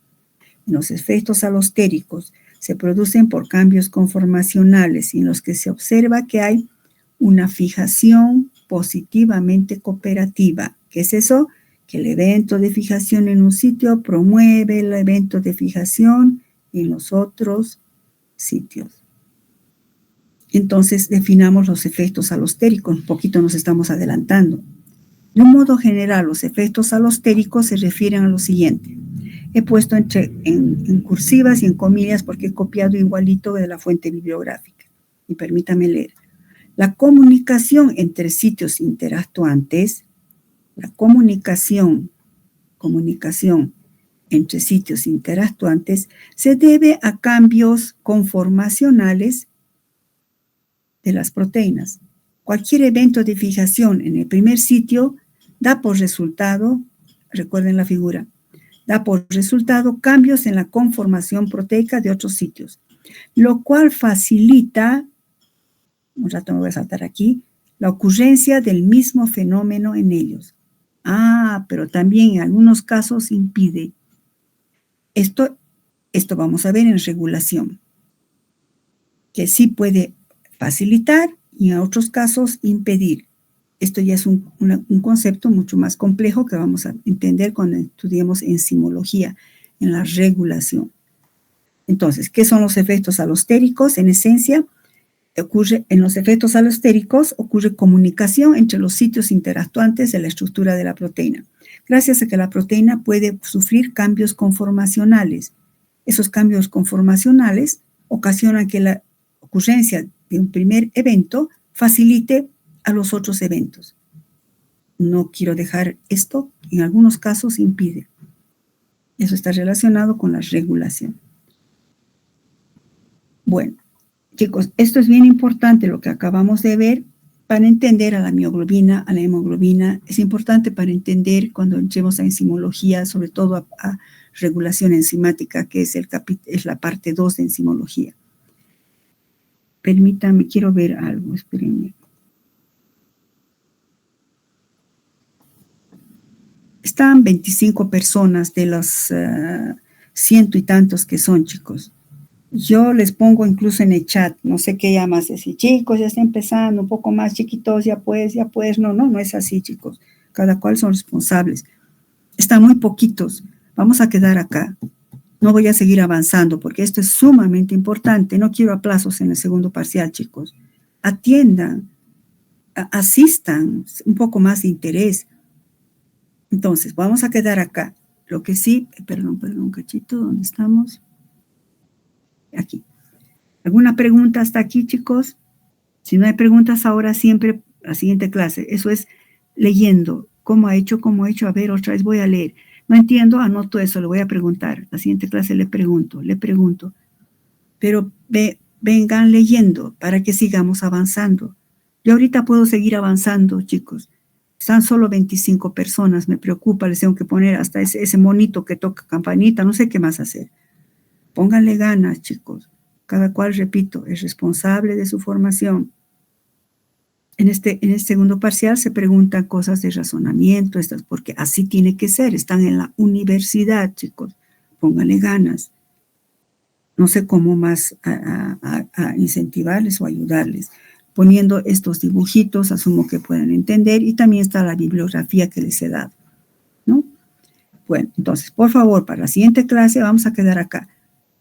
Los efectos alostéricos se producen por cambios conformacionales en los que se observa que hay una fijación positivamente cooperativa. ¿Qué es eso? Que el evento de fijación en un sitio promueve el evento de fijación en los otros sitios. Entonces, definamos los efectos alostéricos. Un poquito nos estamos adelantando. De un modo general, los efectos alostéricos se refieren a lo siguiente. He puesto en cursivas y en comillas porque he copiado igualito de la fuente bibliográfica. Y permítame leer. La comunicación entre sitios interactuantes, la comunicación entre sitios interactuantes se debe a cambios conformacionales de las proteínas. Cualquier evento de fijación en el primer sitio da por resultado, recuerden la figura, da por resultado cambios en la conformación proteica de otros sitios, lo cual facilita, un rato me voy a saltar aquí, la ocurrencia del mismo fenómeno en ellos. Pero también en algunos casos impide. Esto vamos a ver en regulación, que sí puede facilitar y en otros casos impedir. Esto ya es un concepto mucho más complejo que vamos a entender cuando estudiemos enzimología, en la regulación. Entonces, ¿qué son los efectos alostéricos? En esencia, en los efectos alostéricos ocurre comunicación entre los sitios interactuantes de la estructura de la proteína, gracias a que la proteína puede sufrir cambios conformacionales. Esos cambios conformacionales ocasionan que la ocurrencia de un primer evento facilite a los otros eventos. No quiero dejar esto, en algunos casos impide. Eso está relacionado con la regulación. Bueno, chicos, esto es bien importante lo que acabamos de ver para entender a la mioglobina, a la hemoglobina. Es importante para entender cuando entremos a enzimología, sobre todo a regulación enzimática, que es la parte 2 de enzimología. Permítanme, quiero ver algo, espérenme. Están 25 personas de los ciento y tantos que son, chicos. Yo les pongo incluso en el chat, no sé qué llamas, decir, chicos, ya está empezando, un poco más chiquitos, ya pues, no es así, chicos. Cada cual son responsables. Están muy poquitos. Vamos a quedar acá. No voy a seguir avanzando porque esto es sumamente importante. No quiero aplazos en el segundo parcial, chicos. Atiendan, asistan, un poco más de interés. Entonces, vamos a quedar acá. Lo que sí, perdón, un cachito, ¿dónde estamos? Aquí. ¿Alguna pregunta hasta aquí, chicos? Si no hay preguntas ahora, siempre la siguiente clase. Eso es leyendo. ¿Cómo ha hecho? A ver, otra vez voy a leer. No entiendo, anoto eso, le voy a preguntar. La siguiente clase le pregunto. Pero vengan leyendo para que sigamos avanzando. Yo ahorita puedo seguir avanzando, chicos. Están solo 25 personas, me preocupa, les tengo que poner hasta ese monito que toca campanita, no sé qué más hacer. Pónganle ganas, chicos. Cada cual, repito, es responsable de su formación. En este segundo parcial se preguntan cosas de razonamiento, porque así tiene que ser. Están en la universidad, chicos. Pónganle ganas. No sé cómo más a incentivarles o ayudarles. Poniendo estos dibujitos, asumo que puedan entender, y también está la bibliografía que les he dado, ¿no? Bueno, entonces, por favor, para la siguiente clase vamos a quedar acá.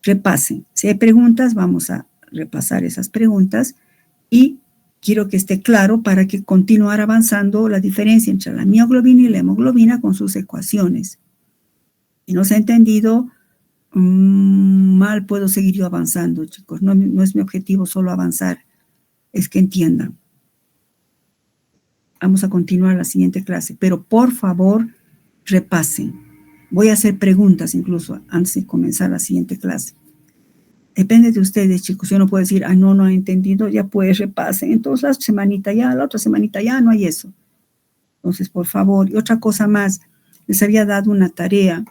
Repasen. Si hay preguntas, vamos a repasar esas preguntas y quiero que esté claro para que continuar avanzando la diferencia entre la mioglobina y la hemoglobina con sus ecuaciones. Si no se ha entendido, mal puedo seguir yo avanzando, chicos. No es mi objetivo solo avanzar, es que entiendan. Vamos a continuar la siguiente clase, pero por favor, repasen. Voy a hacer preguntas incluso antes de comenzar la siguiente clase. Depende de ustedes, chicos. Yo no puedo decir, no he entendido, ya pues repasen. Entonces, la otra semanita ya, no hay eso. Entonces, por favor, y otra cosa más, les había dado una tarea.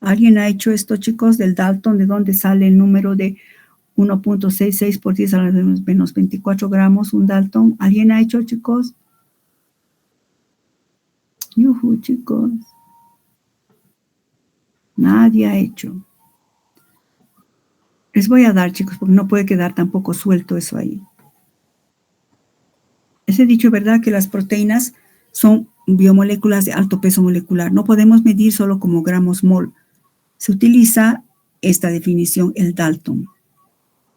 ¿Alguien ha hecho esto, chicos, del Dalton, de dónde sale el número de 1.66 por 10 a la menos 24 gramos, un Dalton? ¿Alguien ha hecho, chicos? Yuhu, chicos. Nadie ha hecho. Les voy a dar, chicos, porque no puede quedar tampoco suelto eso ahí. Les he dicho, ¿verdad?, que las proteínas son biomoléculas de alto peso molecular. No podemos medir solo como gramos mol. Se utiliza esta definición, el Dalton.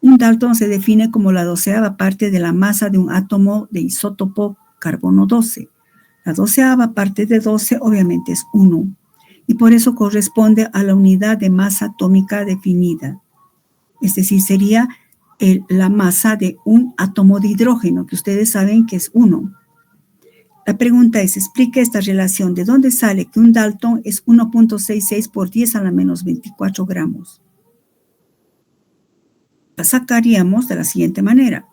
Un Dalton se define como la 12ª parte de la masa de un átomo de isótopo carbono 12. La 12ª parte de 12 obviamente es 1. Y por eso corresponde a la unidad de masa atómica definida. Es decir, sería la masa de un átomo de hidrógeno, que ustedes saben que es 1. La pregunta es, explique esta relación. ¿De dónde sale que un Dalton es 1.66 por 10 a la menos 24 gramos? La sacaríamos de la siguiente manera.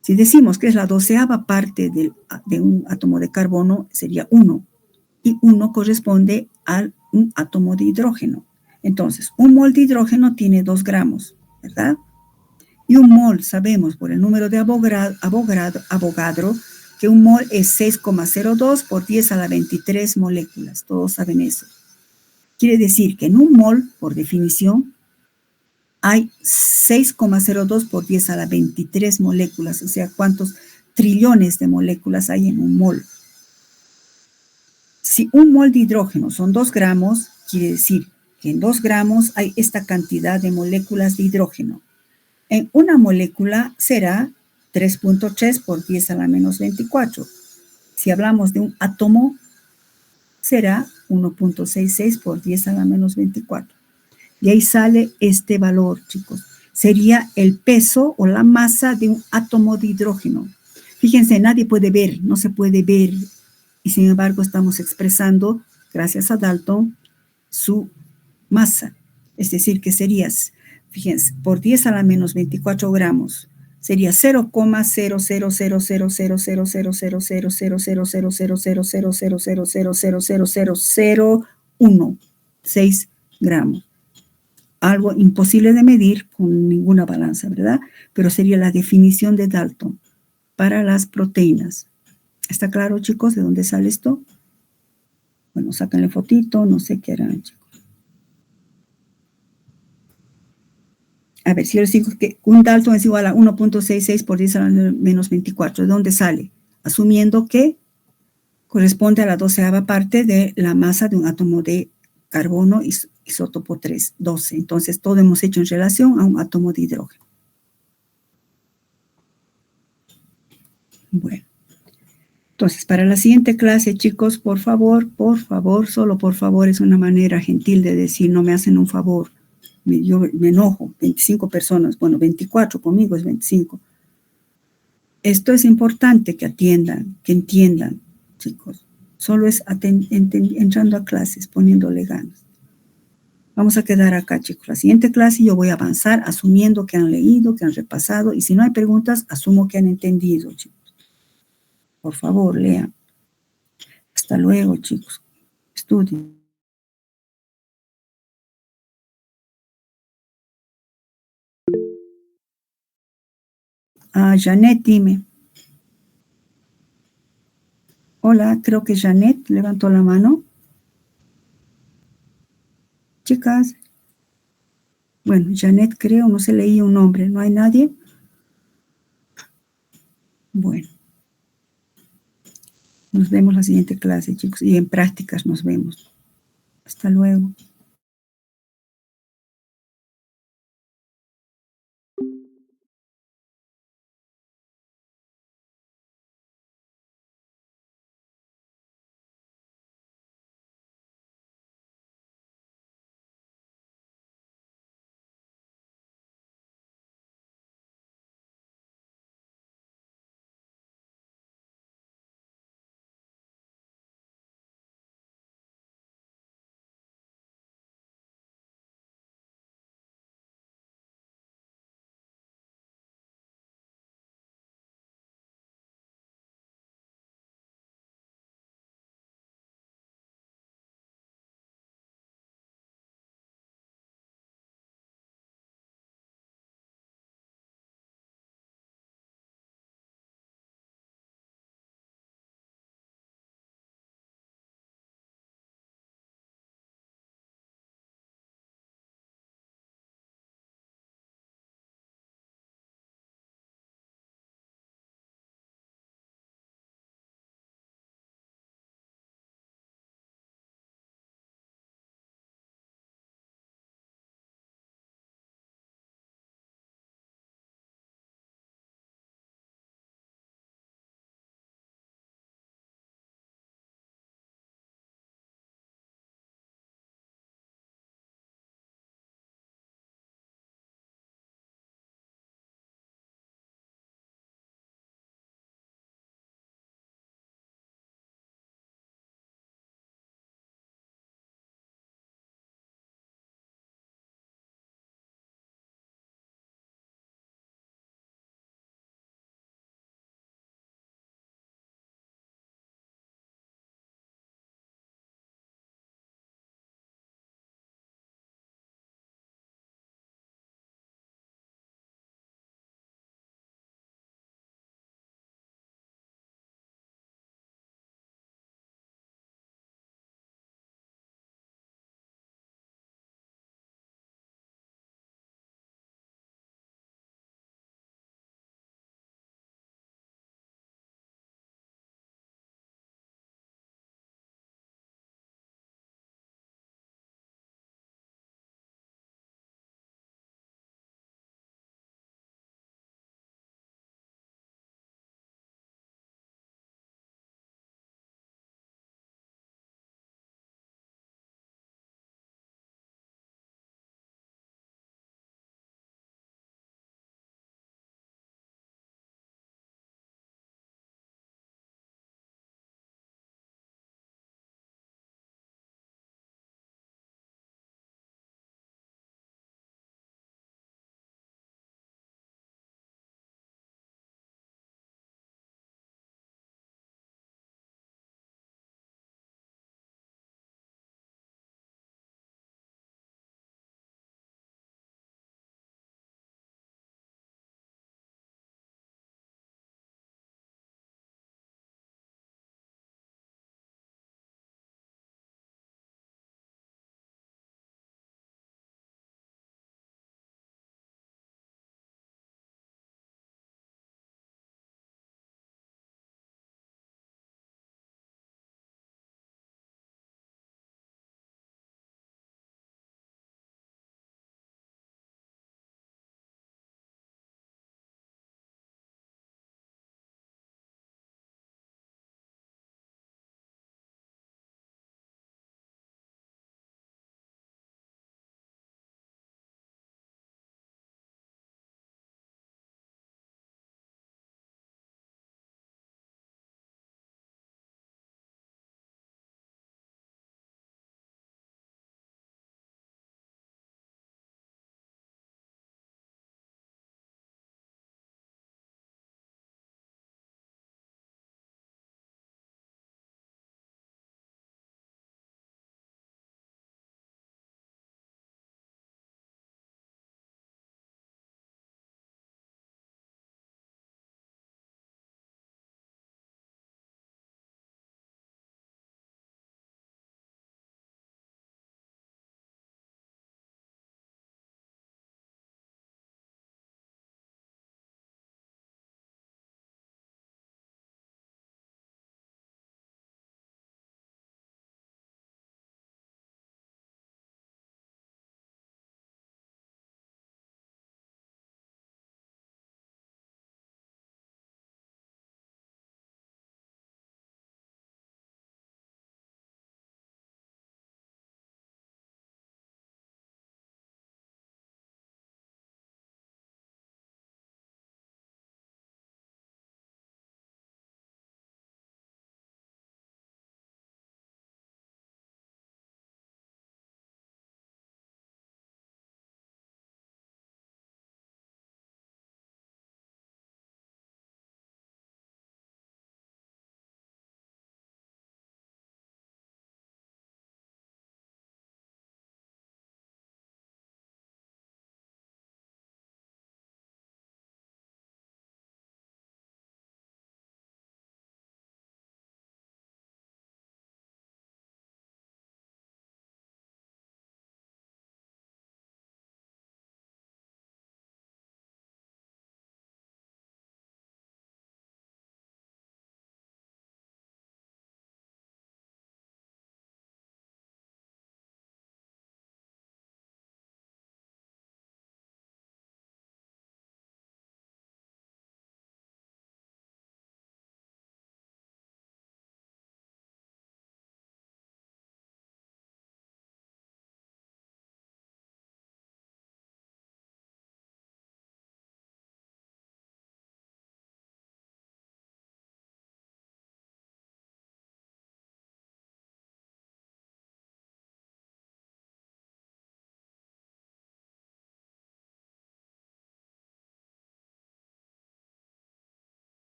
Si decimos que es la 12ª parte de un átomo de carbono, sería 1. Y 1 corresponde a un átomo de hidrógeno. Entonces, un mol de hidrógeno tiene 2 gramos, ¿verdad? Y un mol, sabemos por el número de Avogadro, que un mol es 6,02 por 10 a la 23 moléculas. Todos saben eso. Quiere decir que en un mol, por definición, hay 6,02 por 10 a la 23 moléculas. O sea, ¿cuántos trillones de moléculas hay en un mol? Si un mol de hidrógeno son 2 gramos, quiere decir que en 2 gramos hay esta cantidad de moléculas de hidrógeno. En una molécula será 3.3 por 10 a la menos 24. Si hablamos de un átomo, será 1.66 por 10 a la menos 24. Y ahí sale este valor, chicos. Sería el peso o la masa de un átomo de hidrógeno. Fíjense, nadie puede ver, no se puede ver. Y sin embargo estamos expresando, gracias a Dalton, su masa. Es decir, que sería, fíjense, por 10 a la menos 24 gramos, sería 0,0000000000000000000000001 gramos. Algo imposible de medir con ninguna balanza, ¿verdad? Pero sería la definición de Dalton para las proteínas. ¿Está claro, chicos, de dónde sale esto? Bueno, sáquenle fotito, no sé qué harán, chicos. A ver, si yo les digo que un Dalton es igual a 1.66 por 10 a la menos 24, ¿de dónde sale? Asumiendo que corresponde a la 12ª parte de la masa de un átomo de carbono isótopo 3, 12. Entonces, todo hemos hecho en relación a un átomo de hidrógeno. Bueno. Entonces, para la siguiente clase, chicos, por favor, solo por favor, es una manera gentil de decir, no me hacen un favor. Yo me enojo, 25 personas, bueno, 24, conmigo es 25. Esto es importante que atiendan, que entiendan, chicos. Solo es entrando a clases, poniéndole ganas. Vamos a quedar acá, chicos. La siguiente clase yo voy a avanzar asumiendo que han leído, que han repasado, y si no hay preguntas, asumo que han entendido, chicos. Por favor, lean. Hasta luego, chicos. Estudien. Janet, dime. Hola, creo que Janet levantó la mano. Chicas. Bueno, Janet creo, no se leía un nombre. ¿No hay nadie? Bueno. Nos vemos la siguiente clase, chicos. Y en prácticas nos vemos. Hasta luego.